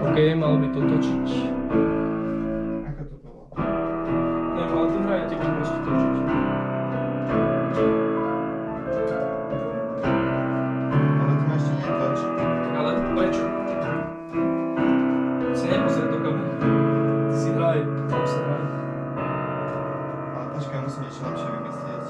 OK, malo by to točiť. Ako to bolo? Neviem, ale ten hraje tebe proste točiť. Ale to ma ešte netoč. Ale prečo? Si nepozrieť do kamery. Ty si hraj, tam sa hraj. Ale počkaj, musím niečo lepšie vymyslieť.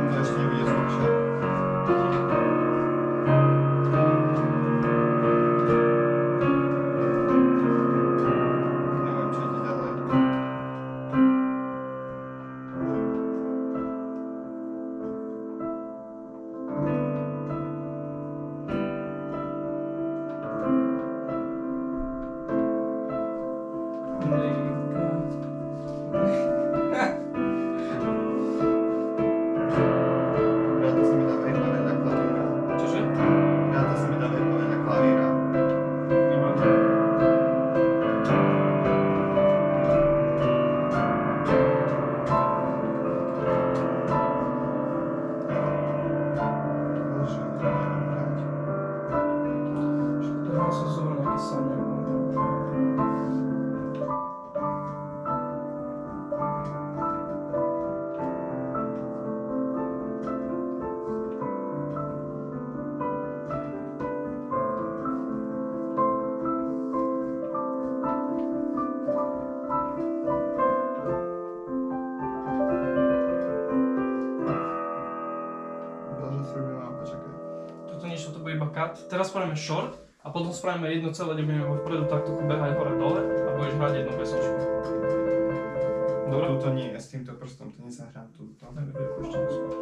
To ešte nebude zvučné. Neviem, čo ide ďalej. Rád sa mi dá vybaveť na klavíra. Čože? Rád sa mi dá vybaveť na klavíra. Nevadí. Bože, neviem hrať. Škoda, ja som zobral nejaký samé. Bože, si mám, počakaj. Toto niečo, to bude iba cut. Teraz spravíme short a potom spravíme jedno celé, kde budeme vpredu takto behať hore dole a budeš hrať jednu pesničku. Dobre? Tuto nie, s týmto prstom to nezahrám túto. Tak bude ešte neskôr.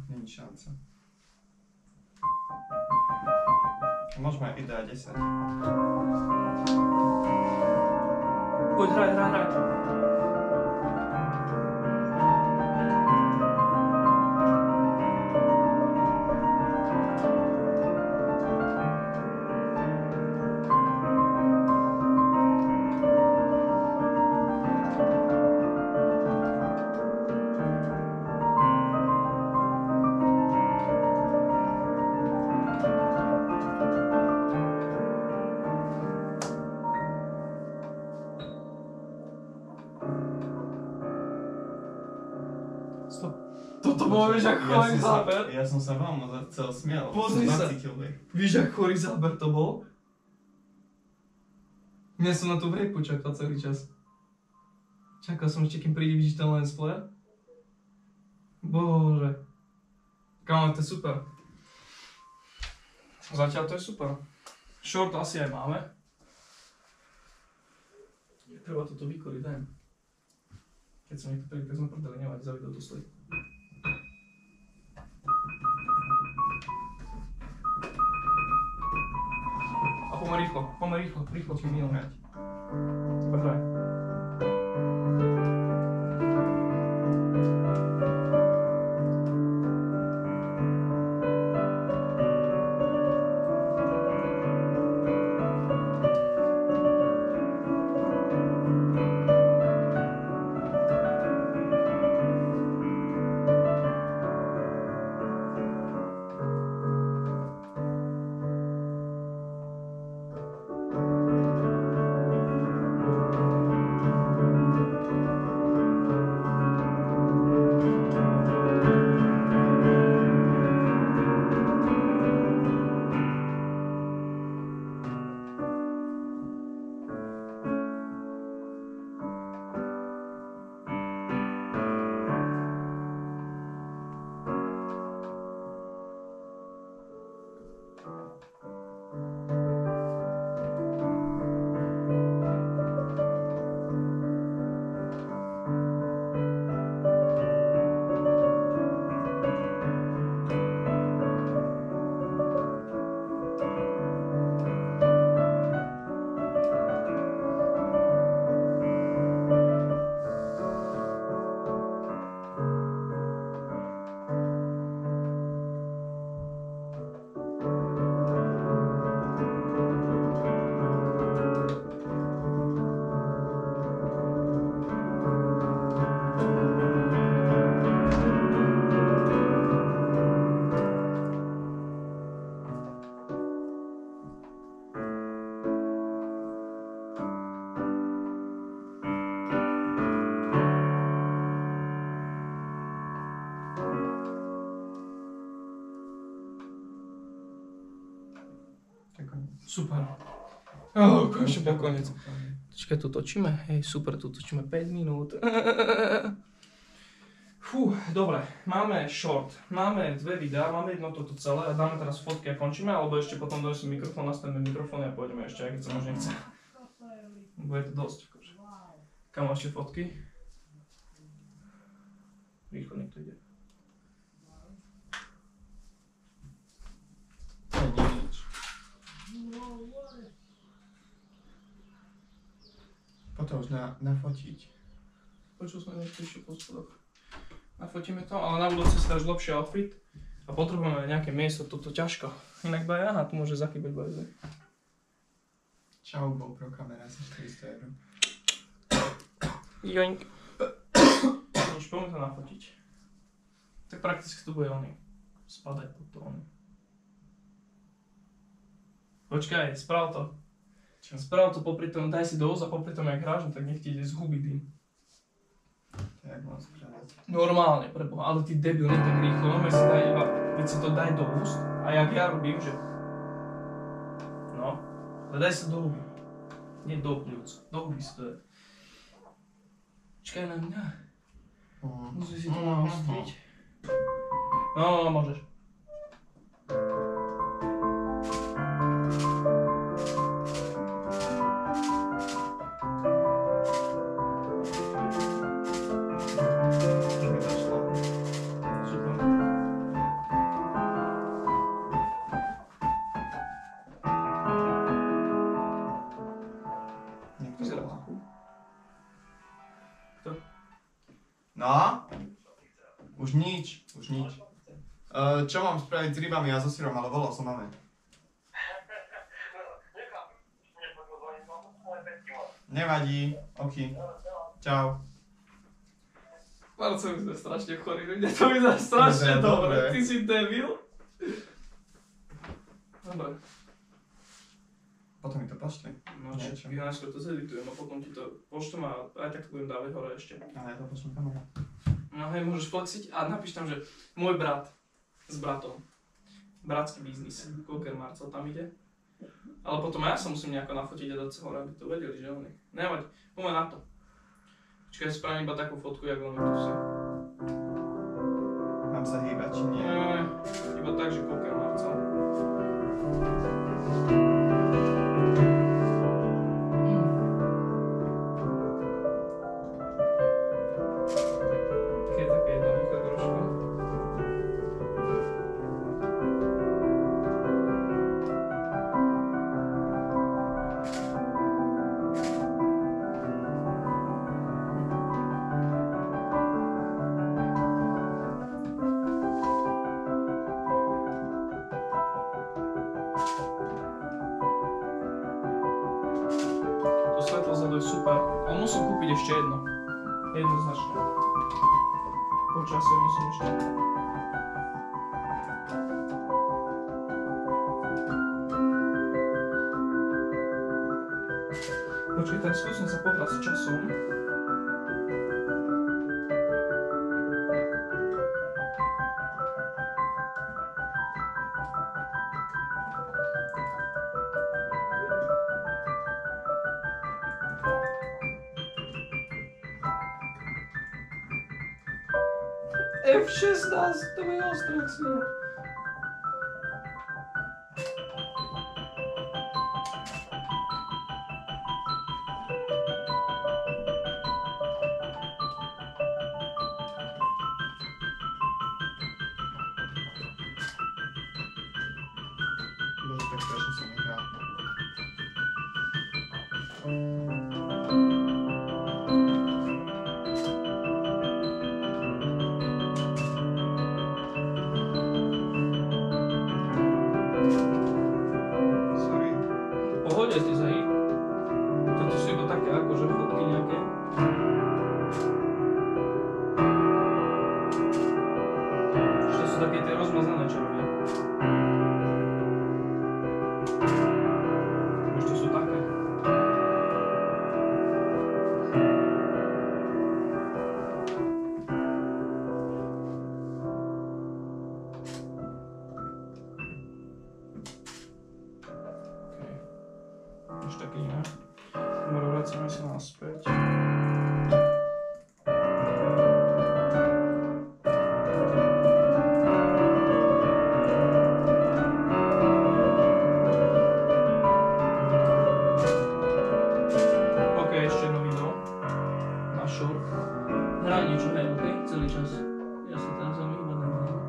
Není šanca. Môžeme ísť dať 10. Poď, hraj. Stop. Toto bolo, vieš, ako chorý záber. Ja som sa veľmi celý smiel. Pozri sa. Víš, ako chorý záber to bol? Ja som na tú vrejpu čakal celý čas. Čakal som ešte, kým príde vidíš ten lens flare. Bože. Kámo, to je super. Zatiaľ to je super. Short asi aj máme. Treba toto vykoriť, dajem. Keď som niekto príde, tak sme prdeli, nevadí, za video to stojí. A poďme rýchlo, kým minul hrať. Poď hraj. Super. Konečne bol koniec. Počkaj, tu točíme? Hej, super, tu točíme 5 minút. Fú, dobre, máme short, máme 2 videá, máme jedno toto celé a dáme teraz fotky a končíme, alebo ešte potom donesem mikrofón, nastavíme mikrofóny a pôjdeme ešte, aj keď sa možno nechce. Bude to dosť, akože. Kam ešte fotky? Rýchlo niekto ide. Nič. Potom už nafotiť. Počul som niekto ešte po spodoch. Nafotíme to, ale na budúce si dáš lepší outfit a potrebujeme nejaké miesto, toto ťažko. Inak ba aha, tu môže zachybať bajze. Čau, GoPro kamera za 400 €. Joink. Už poďme to nafotiť. Tak prakticky tu bude oný. Spadať pod to oný. Počkaj, sprav to. Čo? Sprav to popri tom, daj si dosť a popri tom jak hráš, no tak nech ti ide zhubiť tým. To jak mám spraviť? Normálne, preboha, ale ty debil, nie tak rýchlo, no si daj iba, veď si to daj do úst a jak ja robím, že... No, ale daj sa do huby. Nie do pľúc, do huby si to daj. Čakaj na mňa. Musíš si to naostriť. No, môžeš. Super. Vyzerá to cool. Kto? No? Už nič. Čo mám spraviť s rybami a so syrom, ale volal som máme. Nevadí, ok. Čau. Marco, my sme strašne chorí ľudia, to vyzerá strašne dobre. Ty si debil. Dobre. Potom mi to pošli. No čo, ja najskôr to zeditujem a potom ti to pošlem a aj tak to budem dávať hore ešte. Ale ja to pošlem kamerá. No hej, môžeš flexiť a napíš tam, že môj brat s bratom. Bratský biznis. Koľko Marcel tam ide. Ale potom ja sa musím nejako nafotiť a dať sa hore, aby to vedeli, že oni. Nevadí, poďme na to. Počkaj, spravím iba takú fotku, jak len tu si. Mám sa hýbať, či nie? Iba tak, že koľko Marcel. Také jednoduché trošku. To svetlo vzadu je super, ale musím kúpiť ešte jedno. Jednoznačne. Počasie musím ešte. Počkej, tak skúsim sa pohrať s časom. F16, to bude ostré, jak svinia. Bože, tak strašne som vyhral. Sorry. V pohode ty sa hýb. Toto sú iba také akože fotky nejaké. To sú také tie rozmazané, čo robia. Už to sú také. Okay. čo, hej, okej? Celý čas. Ja sa teraz veľmi iba nevidím.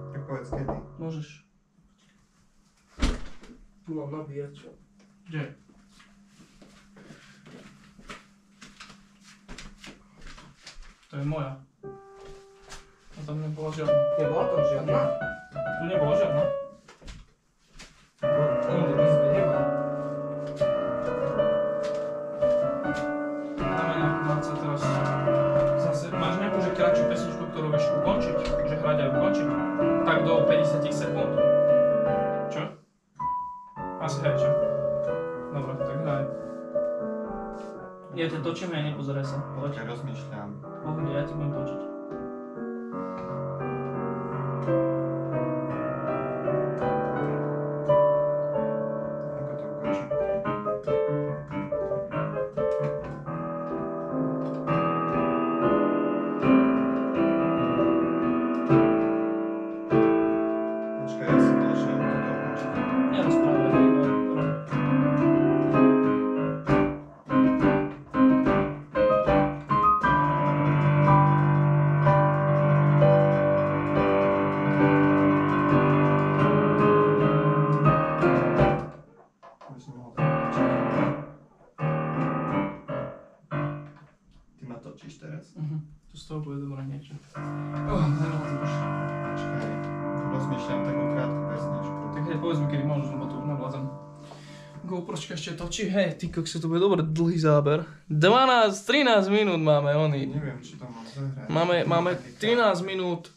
Tak povedz kedy. Môžeš. Tu mám nabíjač. Kde? To je moja. A tam nebola žiadna. Nebola tam žiadna? Tu nebola žiadna. Nikde v izbe nemá. Dáme nejakú 20 teraz. Zase, máš nejakú že kratšiu pesničku, ktorú vieš ukončiť? Že hrať aj ukončiť? Tak do 50 sekúnd. Čo? Asi hej, čo? Dobre, tak hraj. Ja ťa točím a nepozeraj sa. Počkaj, rozmýšľam. Pohode, ja ti budem točiť. Ako to ukončím? Počkaj, ja si dlžím toto ukončiť. Nerozprávaj, hej, iba rob. Aby som mohol točiť. Ty ma točíš teraz? To z toho bude dobré niečo. Nenalazím už. Počkaj, rozmýšľam takú krátku pesničku. Tak hej, povedz mi, kedy môžeš, lebo to už nevládzem. GoPročka ešte točí, hej, ty kokso, to bude dobrý dlhý záber. 13 minút máme, oni. Neviem, či to mám zahrať. Máme 13 minút.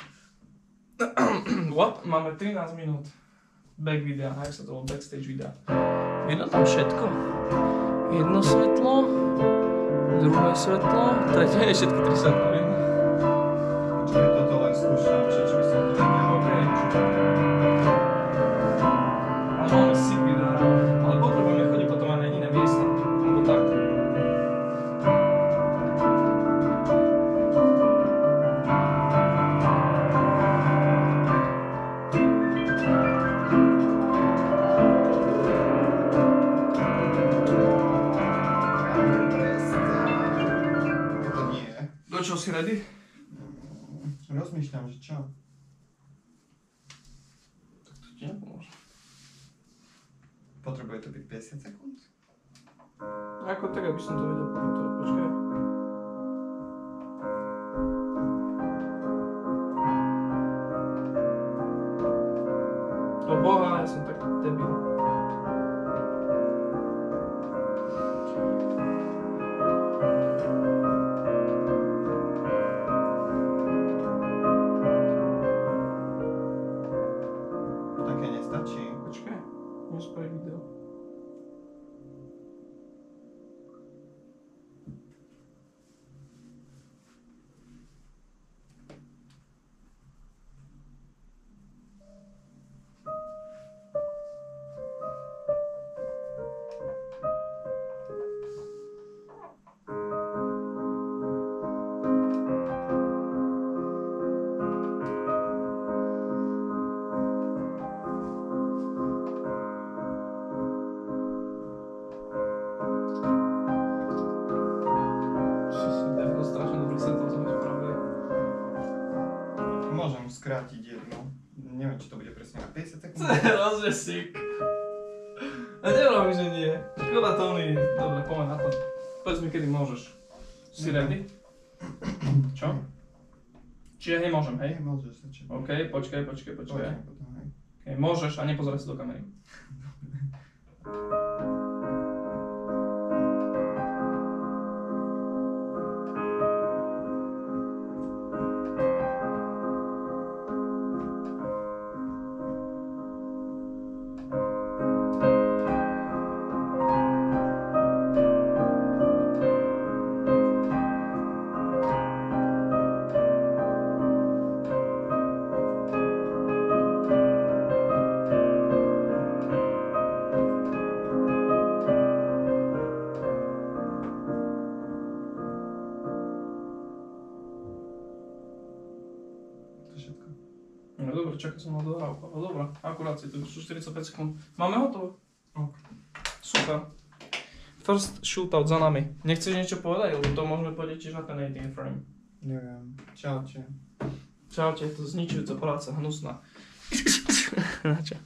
What? Máme 13 minút back videa, jak sa to bolo, backstage videa. Vidno tam všetko. Jedno svetlo, druhé svetlo, tretie, všetky 3 svetla, vidno. Počkaj, toto len skúšam, že či by som to vedel. Okay. Ale máme si videa, ale potrebujeme chodiť potom aj na iné miesta, alebo tak. To nie. Do čo si ready? Rozmýšľam, že čo? Tak to ti nepomôže. Potrebuje to byť 50 sekúnd? Ako tak, aby som to vedel komentovať, počkaj. O boha, ja som tak debil. Také nestačí. Počkaj, nespraví video. Môžem skrátiť jednu. Neviem, či to bude presne na 50 sekúnd. Rozže sik. A nerobím, že nie. Škoda tóny. Dobre, poďme na to. Povedz mi, kedy môžeš. Si ready? Čo? Čiže hej, môžem, hej? Môžeš začať. OK, počkaj. Poďme potom, hej. Okay, môžeš a nepozeraj sa do kamery. To všetko. No dobre, čakal som na dohrávku. No dobre, akurát si tu, sú 45 sekúnd. Máme hotovo? OK. Super. First shootout za nami. Nechceš niečo povedať, lebo to môžeme povedať tiež na ten 18 frame. Neviem. Čaute. Čaute, je to zničujúca práca, hnusná. Na čo?